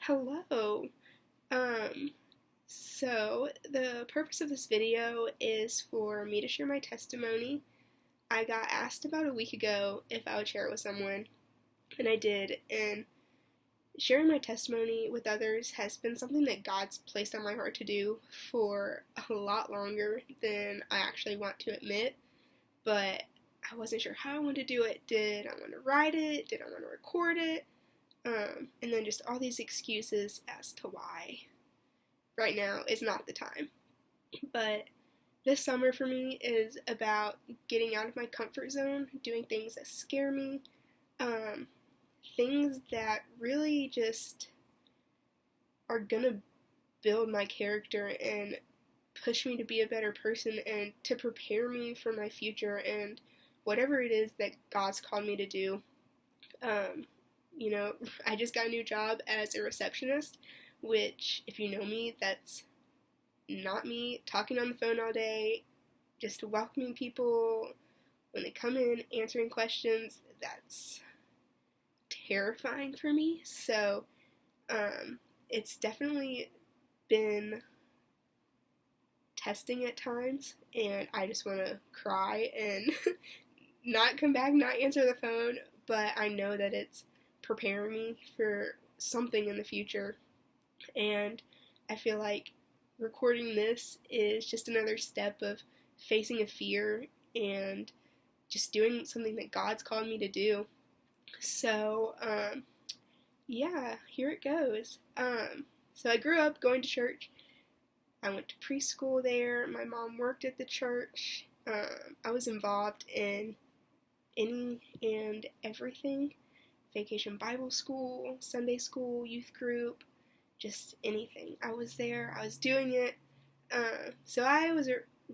Hello. Um, so the purpose of this video is for me to share my testimony. I got asked about a week ago if I would share it with someone, and I did. And sharing my testimony with others has been something that God's placed on my heart to do for a lot longer than I actually want to admit. But I wasn't sure how I wanted to do it. Did I want to write it? Did I want to record it? And then just all these excuses as to why right now is not the time. But this summer for me is about getting out of my comfort zone, doing things that scare me, um, things that really just are gonna build my character and push me to be a better person and to prepare me for my future and whatever it is that God's called me to do. Um, I just got a new job as a receptionist, which, if you know me, that's not me talking on the phone all day, just welcoming people when they come in, answering questions. That's terrifying for me. So, it's definitely been testing at times, and I just want to cry and not come back, not answer the phone, but I know that it's preparing me for something in the future. And I feel like recording this is just another step of facing a fear and just doing something that God's called me to do. So, yeah, here it goes. So I grew up going to church. I went to preschool there. My mom worked at the church. I was involved in any and everything: vacation Bible school, Sunday school, youth group, just anything. I was there, I was doing it. So I was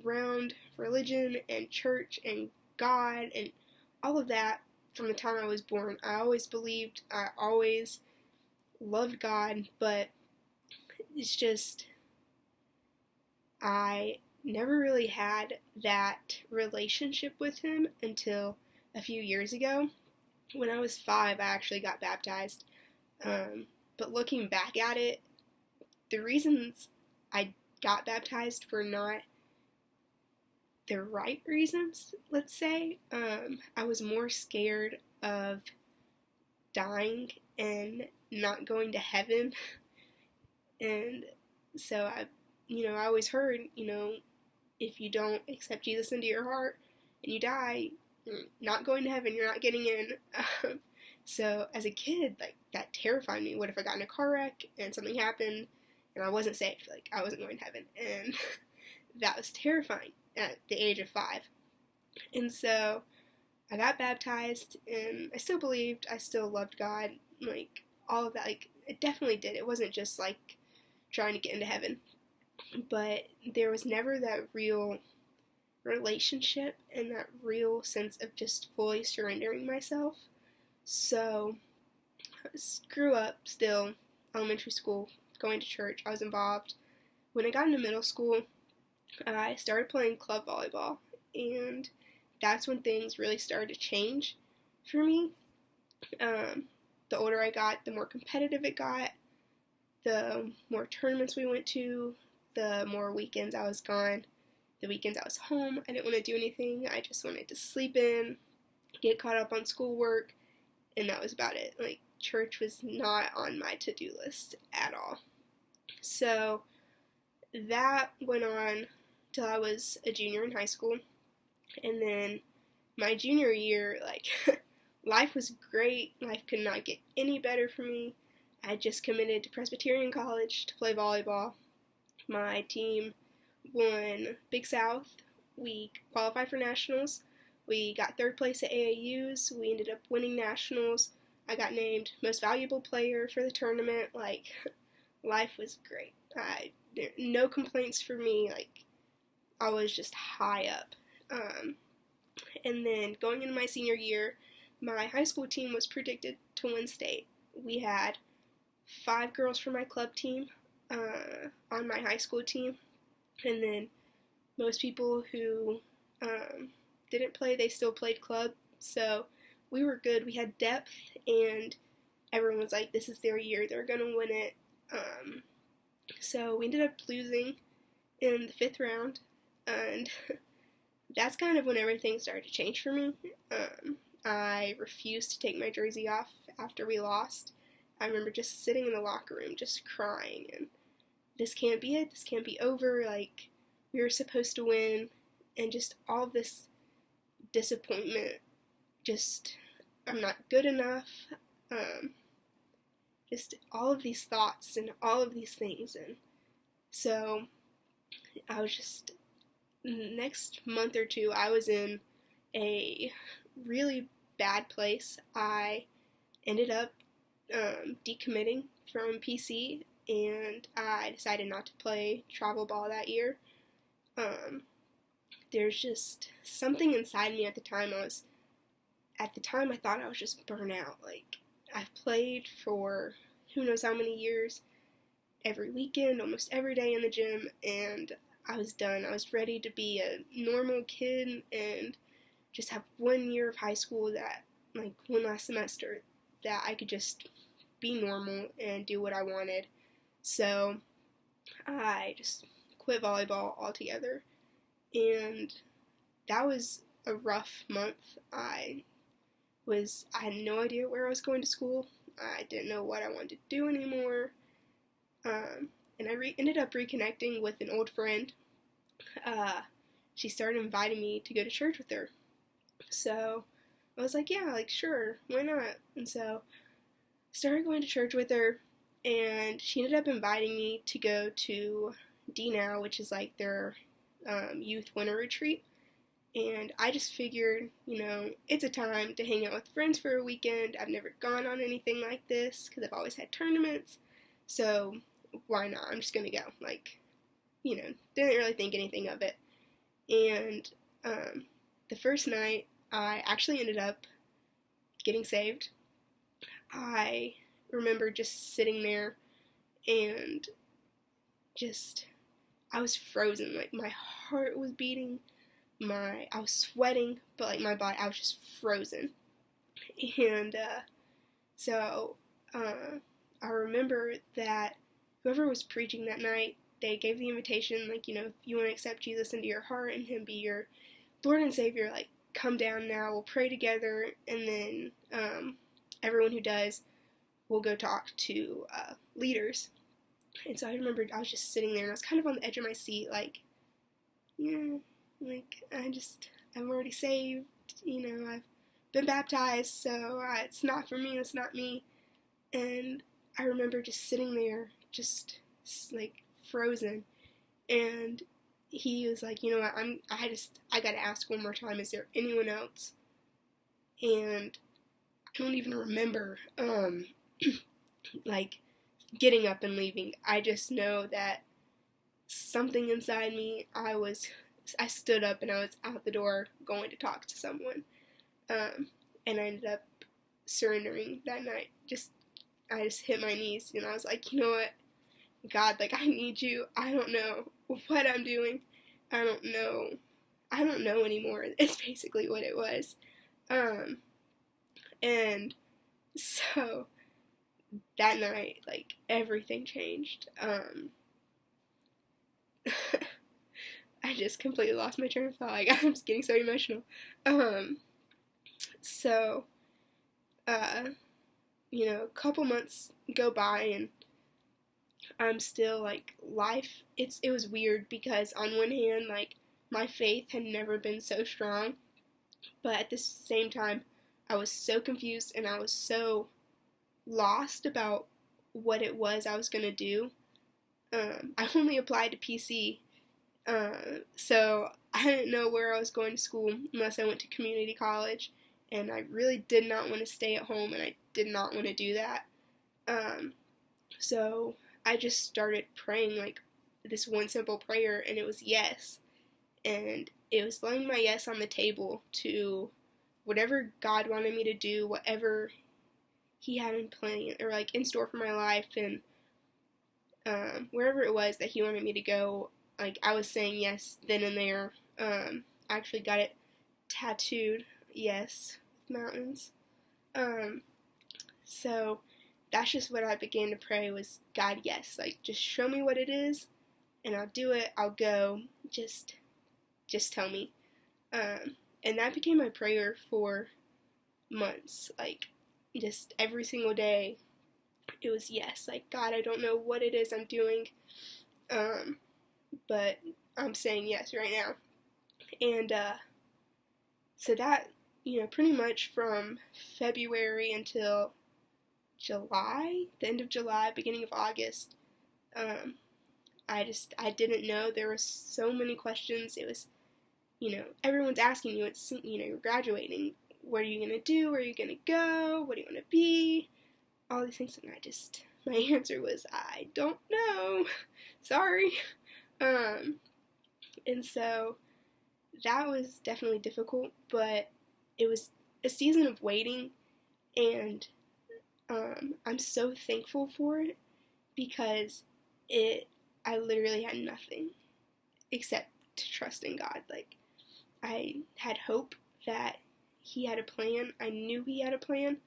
around religion and church and God and all of that from the time I was born. I always believed, I always loved God, but it's just, I never really had that relationship with Him until a few years ago. When I was 5, I actually got baptized. But looking back at it, the reasons I got baptized were not the right reasons, let's say. I was more scared of dying and not going to heaven. And so I always heard, if you don't accept Jesus into your heart and you die, you're not going to heaven, you're not getting in. So as a kid, like, that terrified me. What if I got in a car wreck and something happened and I wasn't saved? Like, I wasn't going to heaven. And that was terrifying at the age of 5. And so I got baptized, and I still believed, I still loved God, like, all of that. Like, it definitely did. It wasn't just like trying to get into heaven. But there was never that real relationship and that real sense of just fully surrendering myself. So I grew up still, elementary school, going to church, I was involved. When I got into middle school, I started playing club volleyball, and that's when things really started to change for me. The older I got, the more competitive it got, the more tournaments we went to, the more weekends I was gone. The weekends I was home, I didn't want to do anything. I just wanted to sleep in, get caught up on schoolwork, and that was about it. Like, church was not on my to-do list at all. So that went on till I was a junior in high school. And then my junior year, like, life was great. Life could not get any better for me. I had just committed to Presbyterian College to play volleyball. My team won Big South. We qualified for nationals. We got 3rd place at AAUs. We ended up winning nationals. I got named most valuable player for the tournament. Like, life was great. No complaints for me. Like, I was just high up. And then going into my senior year, my high school team was predicted to win state. We had 5 girls from my club team on my high school team. And then most people who didn't play, they still played club. So we were good. We had depth, and everyone was like, this is their year, they're going to win it. So we ended up losing in the 5th round, and that's kind of when everything started to change for me. I refused to take my jersey off after we lost. I remember just sitting in the locker room just crying, and this can't be it, this can't be over, like, we were supposed to win, and just all this disappointment, just, I'm not good enough, just all of these thoughts and all of these things. And so I was just, next month or two, I was in a really bad place. I ended up decommitting from PC, and I decided not to play travel ball that year. There's just something inside me at the time. I thought I was just burnt out. Like, I've played for who knows how many years, every weekend, almost every day in the gym, and I was done. I was ready to be a normal kid and just have 1 year of high school, that, like, one last semester, that I could just be normal and do what I wanted. So I just quit volleyball altogether, and that was a rough month. I had no idea where I was going to school. I didn't know what I wanted to do anymore. And I ended up reconnecting with an old friend. She started inviting me to go to church with her. So I was like, yeah, like, sure, why not? And so I started going to church with her, and she ended up inviting me to go to DNOW, which is like their youth winter retreat. And I just figured, it's a time to hang out with friends for a weekend. I've never gone on anything like this because I've always had tournaments. So why not? I'm just going to go. Like, didn't really think anything of it. And the first night, I actually ended up getting saved. I remember just sitting there and I was frozen. Like, my heart was beating. I was sweating, but, like, my body, I was just frozen. And so I remember that whoever was preaching that night, they gave the invitation, like, if you want to accept Jesus into your heart and Him be your Lord and Savior, like, come down now, we'll pray together, and then everyone who does will go talk to leaders. And so I remember I was just sitting there, and I was kind of on the edge of my seat, like, yeah, like, I'm already saved, I've been baptized, so it's not for me, it's not me. And I remember just sitting there, just, like, frozen, and he was like, what, I gotta ask one more time, is there anyone else? And I don't even remember, like, getting up and leaving. I just know that something inside me, I stood up and I was out the door going to talk to someone, and I ended up surrendering that night. I just hit my knees, and I was like, you know what, God, like, I need you. I don't know what I'm doing. I don't know anymore. It's basically what it was. And so that night, like, everything changed. I just completely lost my train of thought. Like, I'm just getting so emotional. So, a couple months go by, and I'm still, like, life, it was weird, because on one hand, like, my faith had never been so strong, but at the same time, I was so confused, and I was so lost about what it was I was going to do. I only applied to PC, so I didn't know where I was going to school unless I went to community college, and I really did not want to stay at home, and I did not want to do that. So I just started praying, like, this one simple prayer, and it was yes. And it was laying my yes on the table to whatever God wanted me to do, whatever He had in plan, or, like, in store for my life, and wherever it was that He wanted me to go, like, I was saying yes then and there. I actually got it tattooed, yes, with mountains. So that's just what I began to pray was, God, yes, like, just show me what it is, and I'll do it, I'll go, just tell me. And that became my prayer for months, like, just every single day, it was yes, like, God, I don't know what it is I'm doing, but I'm saying yes right now. And, so that, pretty much from February until July, the end of July, beginning of August, I didn't know. There were so many questions. It was, everyone's asking you, you're graduating. What are you going to do? Where are you going to go? What do you want to be? All these things. And my answer was, I don't know. Sorry. And so that was definitely difficult, but it was a season of waiting, and I'm so thankful for it because I literally had nothing except to trust in God. Like, I had hope that He had a plan. I knew He had a plan,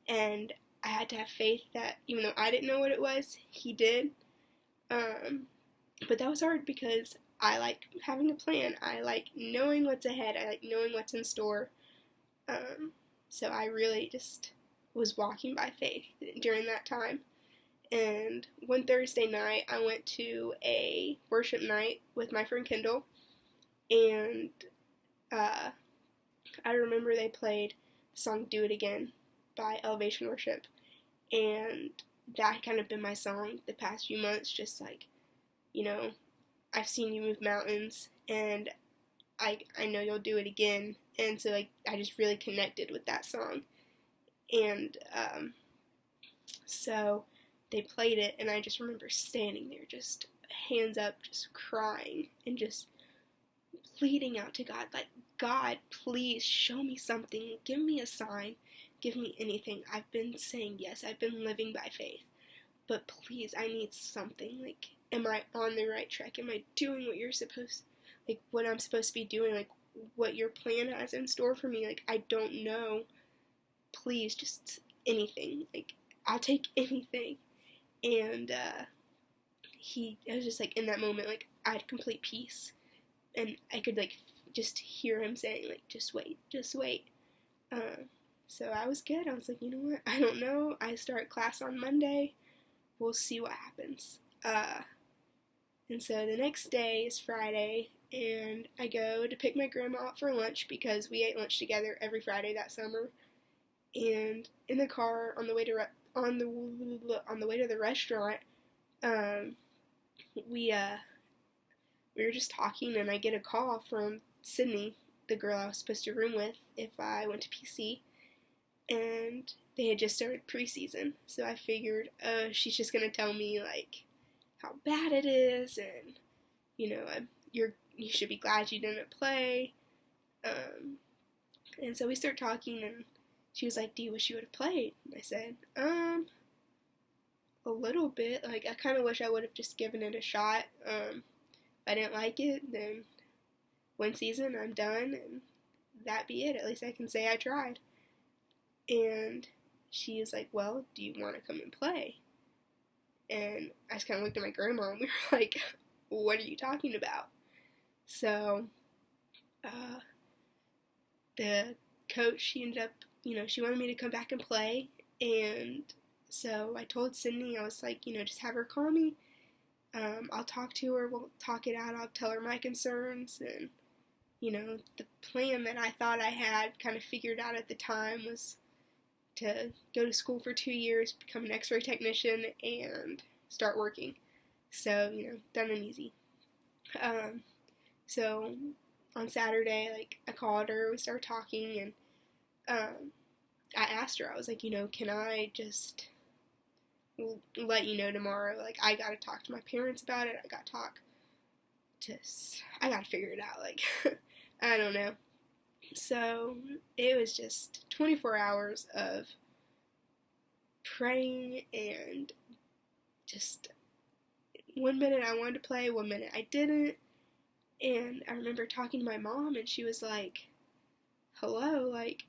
and I had to have faith that even though I didn't know what it was, He did. But that was hard because I like having a plan. I like knowing what's ahead. I like knowing what's in store. So I really just was walking by faith during that time. And one Thursday night, I went to a worship night with my friend Kendall, and I remember they played the song Do It Again by Elevation Worship, and that had kind of been my song the past few months, just like, I've seen you move mountains, and I know you'll do it again, and so, like, I just really connected with that song, and, so they played it, and I just remember standing there, just hands up, just crying, and just pleading out to God, like, God, please show me something, give me a sign, give me anything. I've been saying yes, I've been living by faith, but please, I need something. Like, am I on the right track? Am I doing what I'm supposed to be doing? Like, what your plan has in store for me? Like, I don't know. Please, just anything. Like, I'll take anything. And it was just like in that moment, like, I had complete peace, and I could like just hear Him saying, like, just wait. So I was good. I was like, you know what? I don't know. I start class on Monday. We'll see what happens. And so the next day is Friday, and I go to pick my grandma up for lunch because we ate lunch together every Friday that summer. And in the car on the way to the restaurant, we were just talking, and I get a call from Sydney, the girl I was supposed to room with if I went to PC, and they had just started preseason, so I figured, she's just gonna tell me, like, how bad it is, and, you should be glad you didn't play, and so we start talking, and she was like, do you wish you would have played? And I said, a little bit, like, I kind of wish I would have just given it a shot. If I didn't like it, then one season, I'm done, and that be it. At least I can say I tried. And she was like, well, do you want to come and play? And I just kind of looked at my grandma, and we were like, what are you talking about? So, the coach, she ended up, she wanted me to come back and play, and so I told Sydney, I was like, just have her call me, I'll talk to her, we'll talk it out, I'll tell her my concerns, and, the plan that I thought I had kind of figured out at the time was to go to school for 2 years, become an x-ray technician, and start working. So, done and easy. So on Saturday, like, I called her, we started talking, and I asked her, I was like, can I just let you know tomorrow? Like, I gotta talk to my parents about it, I gotta figure it out, like, I don't know. So, it was just 24 hours of praying, and just 1 minute I wanted to play, 1 minute I didn't, and I remember talking to my mom, and she was like, hello, like,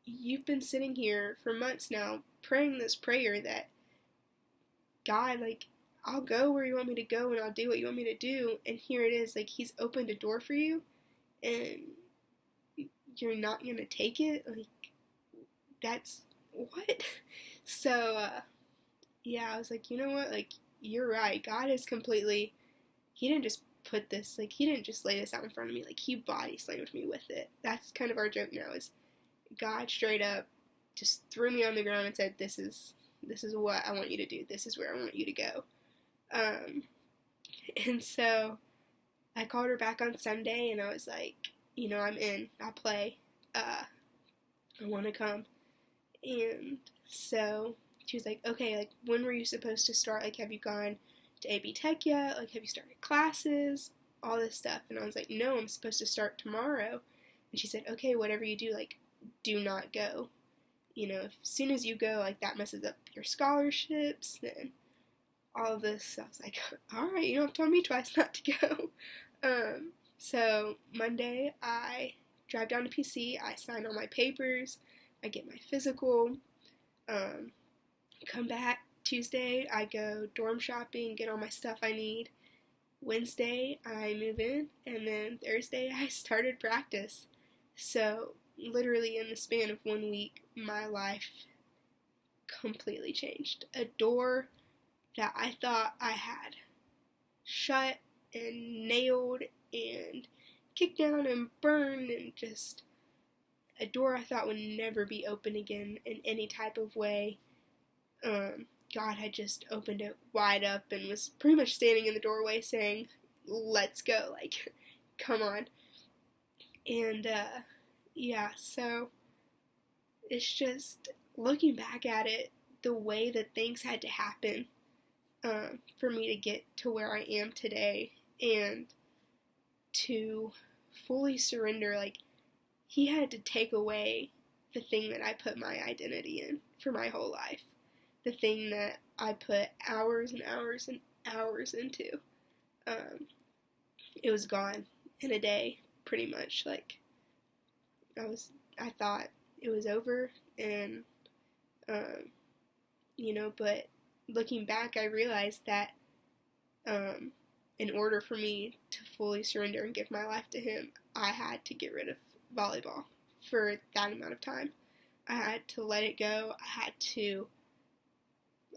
you've been sitting here for months now praying this prayer that God, like, I'll go where you want me to go and I'll do what you want me to do. And here it is, like, He's opened a door for you and you're not going to take it. Like, that's what? So, yeah, I was like, you know what? Like, you're right. God is completely, He didn't just put this, like, He didn't just lay this out in front of me. Like, He body slammed me with it. That's kind of our joke now, is God straight up just threw me on the ground and said, this is what I want you to do. This is where I want you to go. And so I called her back on Sunday and I was like, I'm in. I'll play. I want to come. And so she was like, okay, like, when were you supposed to start? Like, have you gone to AB Tech yet? Like, have you started classes? All this stuff. And I was like, no, I'm supposed to start tomorrow. And she said, okay, whatever you do, like, do not go. As soon as you go, like, that messes up your scholarships and all of this. So I was like, all right, you don't have to tell me twice not to go. So Monday, I drive down to PC, I sign all my papers, I get my physical, come back. Tuesday, I go dorm shopping, get all my stuff I need. Wednesday, I move in, and then Thursday, I started practice. So literally in the span of 1 week, my life completely changed. A door that I thought I had shut and nailed and kicked down and burned, and just a door I thought would never be open again in any type of way. God had just opened it wide up and was pretty much standing in the doorway saying, let's go, like, come on. And, yeah, so it's just, looking back at it, the way that things had to happen for me to get to where I am today and to fully surrender, like, He had to take away the thing that I put my identity in for my whole life, the thing that I put hours and hours and hours into. It was gone in a day, pretty much. Like, I thought it was over, and but looking back, I realized that in order for me to fully surrender and give my life to Him, I had to get rid of volleyball for that amount of time. I had to let it go.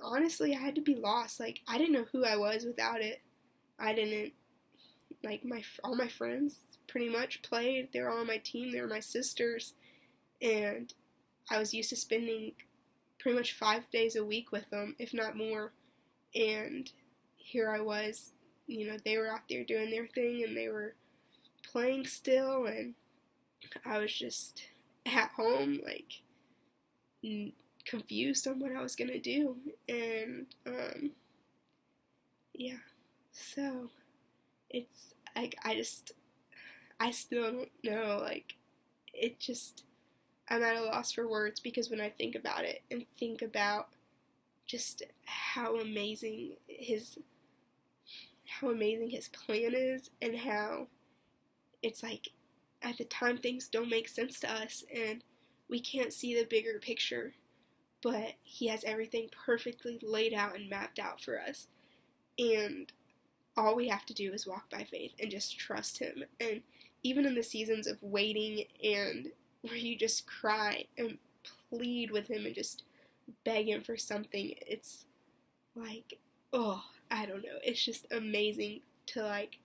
Honestly, I had to be lost. Like, I didn't know who I was without it. I didn't, like, all my friends pretty much played. They were all on my team. They were my sisters. And I was used to spending pretty much 5 days a week with them, if not more. And here I was, they were out there doing their thing and they were playing still, and I was just at home, like, confused on what I was gonna do. And yeah, so it's like, I still don't know, like, I'm at a loss for words, because when I think about it and think about just how amazing his plan is, and how it's like, at the time, things don't make sense to us and we can't see the bigger picture, but He has everything perfectly laid out and mapped out for us, and all we have to do is walk by faith and just trust Him. And even in the seasons of waiting and where you just cry and plead with Him and just beg Him for something, it's like, oh, I don't know, it's just amazing to, like,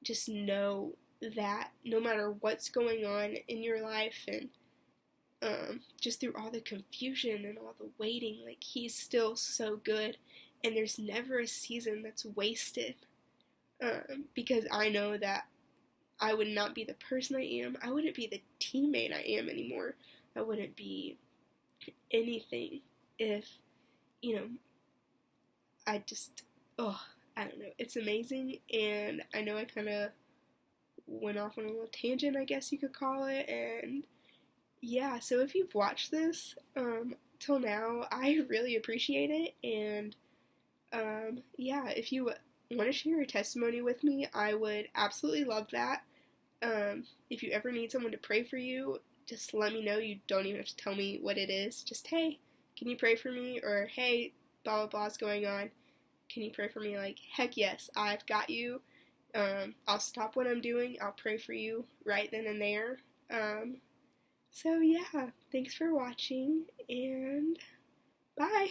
just know that no matter what's going on in your life, and just through all the confusion and all the waiting, like, He's still so good, and there's never a season that's wasted, because I know that I would not be the person I am. I wouldn't be the teammate I am anymore. I wouldn't be anything if, I don't know. It's amazing, and I know I kind of went off on a little tangent, I guess you could call it, and yeah, so if you've watched this till now, I really appreciate it, and yeah, if you want to share your testimony with me, I would absolutely love that. If you ever need someone to pray for you, just let me know. You don't even have to tell me what it is. Just, hey, can you pray for me? Or, hey, blah blah blah is going on. Can you pray for me? Like, heck yes, I've got you. I'll stop what I'm doing. I'll pray for you right then and there. So yeah, thanks for watching, and bye.